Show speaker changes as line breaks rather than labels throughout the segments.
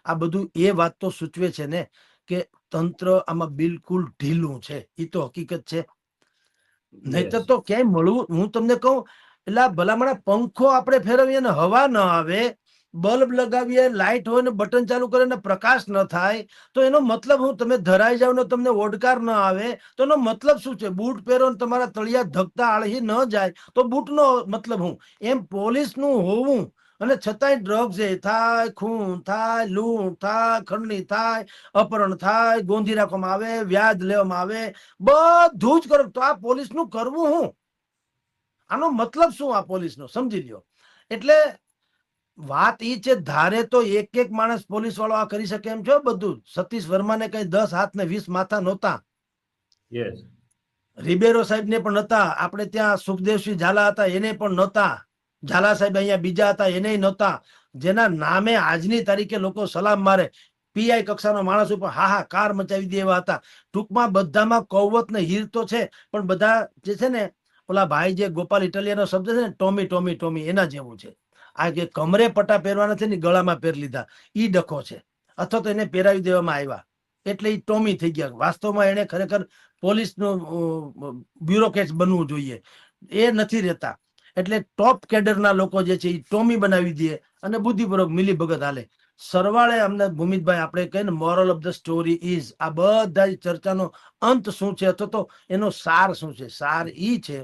આ બધું એ વાત તો સૂચવે છે ને કે તંત્ર આમાં બિલકુલ ઢીલું છે. એ તો હકીકત છે. નહીતર તો ક્યાંય મળવું, હું તમને કહું, એટલે ભલામણ પંખો આપણે ફેરવીએ ને હવા ન આવે, બલ્બ લગાવીએ, લાઇટ હોય ને બટન ચાલુ કરે ને પ્રકાશ ન થાય, તો એનો મતલબ હું તમે ધરાઈ જાવ ને તમને ઓડકાર ન આવે તો એનો મતલબ શું છે? બૂટ પહેરો ને તમારા તળિયા ધકતા આળહી ન જાય તો બૂટનો મતલબ હું? એમ પોલીસનું હોવું અને છતાંય ડ્રગ્સ એ થાય, ખૂન થાય, લૂંટ થાય, ખંડણી થાય, અપહરણ થાય, ગોંધી રાખવામાં આવે, વ્યાજ લેવામાં આવે, બધું જ કરો તો આ પોલીસનું કરવું હું? આનો મતલબ શું આ પોલીસનો? સમજી લ્યો. એટલે વાત ઈ છે, ધારે તો એક એક માણસ પોલીસ વાળો આ કરી શકે એમ છો બધું. સતીશ વર્માને કઈ 10 હાથ ને 20 માથા નહોતા. રિબેરો સાહેબ ને પણ નતા. આપણે ત્યાં સુખદેવસિંહ ઝાલા હતા, એને પણ નહોતા. ઝાલા સાહેબ અહીંયા બીજા હતા, એને નહોતા. જેના નામે આજની તારીખે લોકો સલામ મારે, પીઆઈ કક્ષાનો માણસ ઉપર હાહાકાર મચાવી દે એવા હતા. ટૂંકમાં બધામાં કૌવત ને હીર તો છે, પણ બધા જે છે ને, ઓલા ભાઈ જે ગોપાલ ઇટાલિયાનો શબ્દ છે ને, ટોમી ટોમી ટોમી, એના જેવું છે. આ કે કમરે પટ્ટા પહેરવાના છે ને ગળામાં પહેર લીધા, ઈ ડખો છે. અથવા તો એને પહેરાવી દેવામાં આવ્યા એટલે ઈ ટોમી થઈ ગયા. વાસ્તવમાં એને ખરેખર પોલીસનું બ્યુરોક્રેટ બનવું જોઈએ, એ નથી રહેતા. એટલે ટોપ કેડરના લોકો જે છે એ ટોમી બનાવી દે અને બુદ્ધિપૂર્વક મિલી ભગત હાલે. સરવાળે અમને ભૂમિતભાઈ આપણે કહીએ ને, moral of the story is, આ બધા ચર્ચાનો અંત શું છે અથવા તો એનો સાર શું છે? સાર ઈ છે,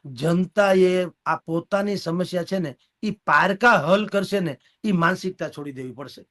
જનતાએ આ પોતાની સમસ્યા છે ને એ પારકા હલ કરશે ને, એ માનસિકતા છોડી દેવી પડશે.